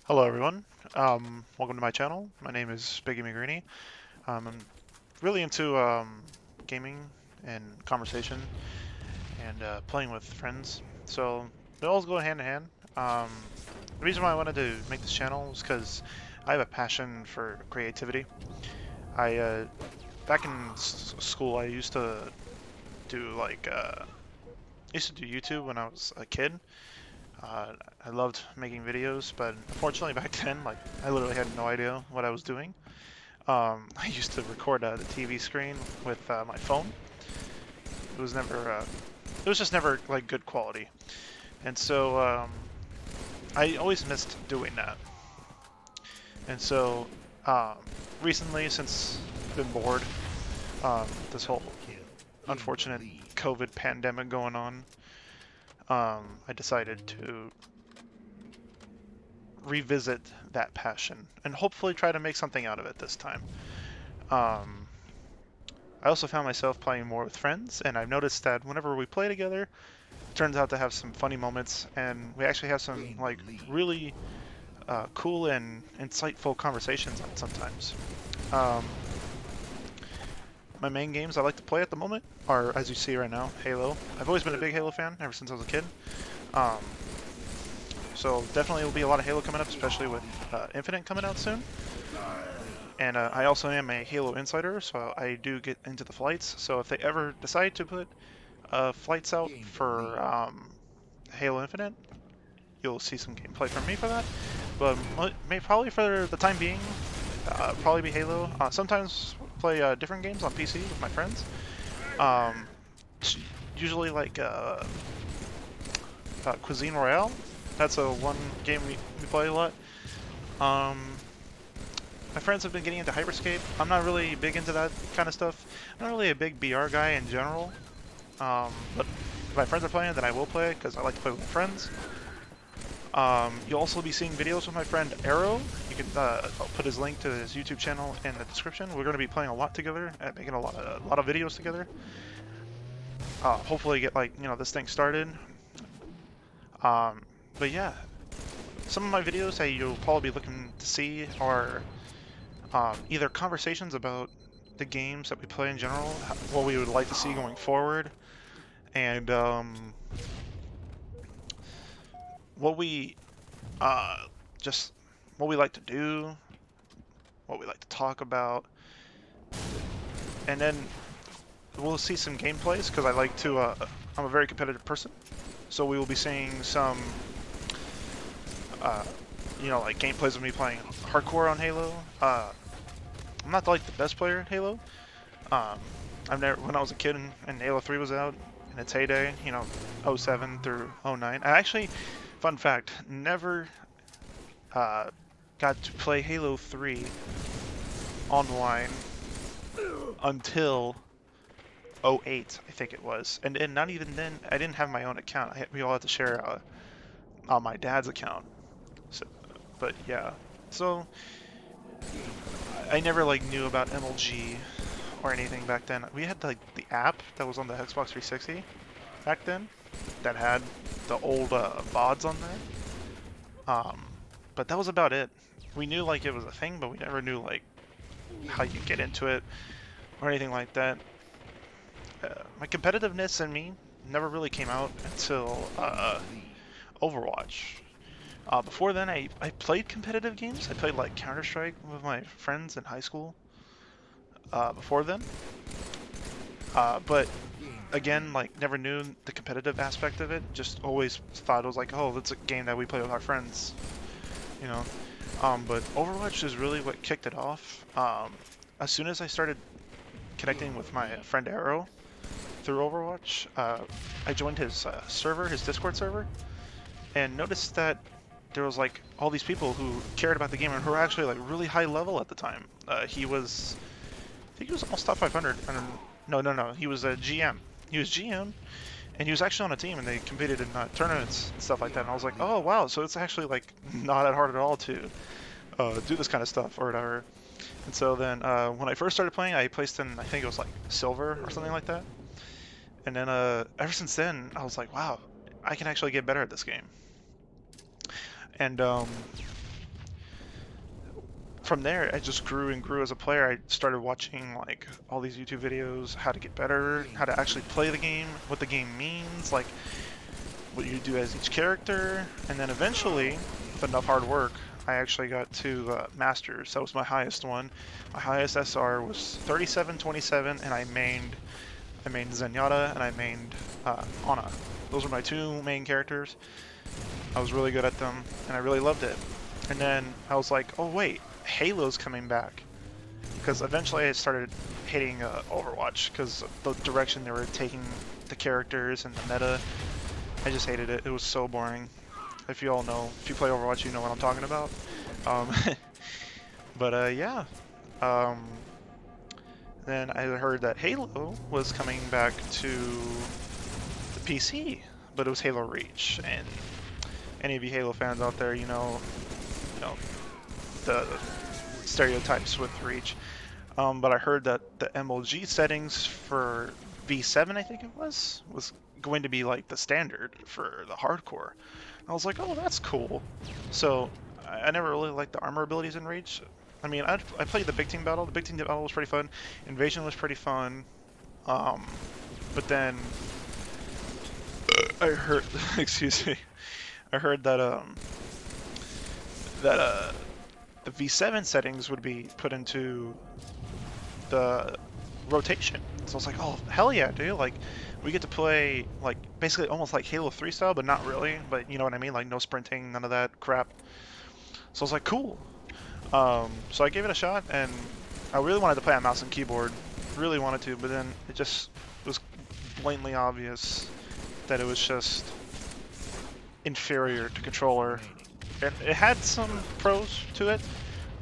Hello everyone, welcome to my channel. My name is BiggyMcGreeny. I'm really into gaming and conversation and playing with friends, so they all go hand in hand. The reason why I wanted to make this channel is because I have a passion for creativity. I back in school I do like used to do YouTube when I was a kid. Uh, I loved making videos, but unfortunately back then, like I literally had no idea what I was doing. I used to record the TV screen with my phone. It was just never like good quality, and so I always missed doing that. And so um, recently, since I've been bored, this whole unfortunate COVID pandemic going on, I decided to revisit that passion and hopefully try to make something out of it this time. Um, I also found myself playing more with friends, and I've noticed that whenever we play together, it turns out to have some funny moments, and we actually have some like really cool and insightful conversations on it sometimes. Um, my main games I like to play at the moment are, as you see right now, Halo. I've always been a big Halo fan ever since I was a kid. Um, so definitely will be a lot of Halo coming up, especially with Infinite coming out soon. And I also am a Halo insider, so I do get into the flights. So if they ever decide to put flights out for Halo Infinite, you'll see some gameplay from me for that. But probably for the time being, probably be Halo. Sometimes play different games on PC with my friends. Um, usually like Cuisine Royale. That's a one game we play a lot. Um, my friends have been getting into Hyperscape. I'm not really big into that kind of stuff. I'm not really a big BR guy in general. But if my friends are playing, then I will play because I like to play with my friends. You'll also be seeing videos with my friend Arrow. You can I'll put his link to his YouTube channel in the description. We're going to be playing a lot together and making a lot of videos together. Hopefully get like this thing started. Um, but yeah, some of my videos that you'll probably be looking to see are either conversations about the games that we play in general, what we would like to see going forward, and what we uh, just what we like to do, what we like to talk about, and then we'll see some gameplays because I like to. I'm a very competitive person, so we will be seeing some, uh, like gameplays of me playing hardcore on Halo. I'm not like the best player in Halo. Um, I've never, when I was a kid and Halo 3 was out in its heyday, '07 through '09. I actually, fun fact, never uh, got to play Halo 3 online until '08, I think it was. And not even then, I didn't have my own account. We all had to share on my dad's account. So, but yeah, so I never like knew about MLG or anything back then. We had like the app that was on the Xbox 360 back then that had the old VODs on there. But that was about it. We knew like it was a thing, but we never knew like how you get into it or anything like that. My competitiveness in me never really came out until Overwatch. Before then, I played competitive games. I played like Counter-Strike with my friends in high school. Before then, but again, like never knew the competitive aspect of it. Just always thought it was like, oh, that's a game that we play with our friends, you know. But Overwatch is really what kicked it off. As soon as I started connecting with my friend Arrow through Overwatch, I joined his server, his Discord server, and noticed that there was like all these people who cared about the game and who were actually like really high level at the time. I think he was almost top 500. No. He was a GM. He was GM, and he was actually on a team, and they competed in tournaments and stuff like that. And I was like, oh wow, so it's actually like not that hard at all to do this kind of stuff or whatever. And so then when I first started playing, I placed in I think it was like silver or something like that. And then ever since then, I was like, wow, I can actually get better at this game. And from there, I just grew and grew as a player. I started watching like all these YouTube videos, how to get better, how to actually play the game, what the game means, like what you do as each character, and then eventually, with enough hard work, I actually got to Masters. That was my highest one. My highest SR was 3727, and I mained Zenyatta and I mained Ana. Those were my two main characters. I was really good at them, and I really loved it. And then I was like, oh wait, Halo's coming back. Because eventually I started hating Overwatch because of the direction they were taking the characters and the meta. I just hated it. It was so boring. If you all know, if you play Overwatch, you know what I'm talking about. Um, but yeah. Um, then I heard that Halo was coming back to the PC, but it was Halo Reach. And any of you Halo fans out there, you know the stereotypes with Reach. But I heard that the MLG settings for V7, I think it was going to be like the standard for the hardcore. I was like, oh, that's cool. So I never really liked the armor abilities in Reach. I mean, I played the big team battle. The big team battle was pretty fun. Invasion was pretty fun. But then I heard, excuse me, I heard that the V7 settings would be put into the rotation. So I was like, oh, hell yeah, dude. Like, we get to play, like, basically almost like Halo 3 style, but not really. But you know what I mean? Like, no sprinting, none of that crap. So I was like, cool. So I gave it a shot, and I really wanted to play on mouse and keyboard. Really wanted to, but then it just was blatantly obvious that it was just inferior to controller. And it had some pros to it.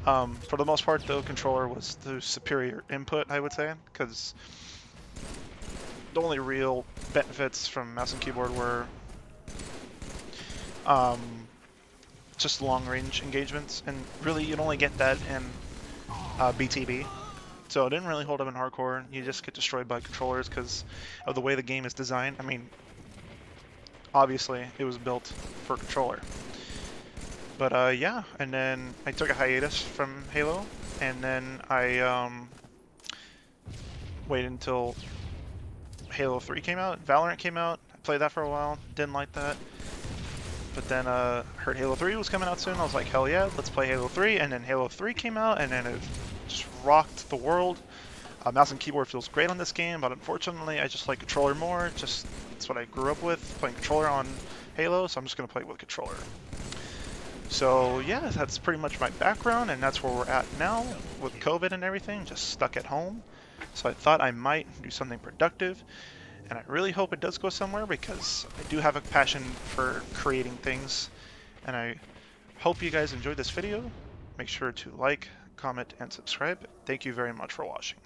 For the most part, though, controller was the superior input, I would say, because the only real benefits from mouse and keyboard were just long-range engagements, and really you'd only get that in BTB. So it didn't really hold up in hardcore. You just get destroyed by controllers because of the way the game is designed. I mean, obviously it was built for controller. But yeah, and then I took a hiatus from Halo, and then I waited until Halo 3 came out. Valorant came out. I played that for a while. Didn't like that. But then heard Halo 3 was coming out soon. I was like, hell yeah, let's play Halo 3. And then Halo 3 came out, and then it just rocked the world. Mouse and keyboard feels great on this game, but unfortunately, I just like controller more. Just that's what I grew up with, playing controller on Halo, so I'm just gonna play with controller. So yeah, that's pretty much my background, and that's where we're at now with COVID and everything, just stuck at home. So I thought I might do something productive, and I really hope it does go somewhere because I do have a passion for creating things, and I hope you guys enjoyed this video. Make sure to like, comment, and subscribe. Thank you very much for watching.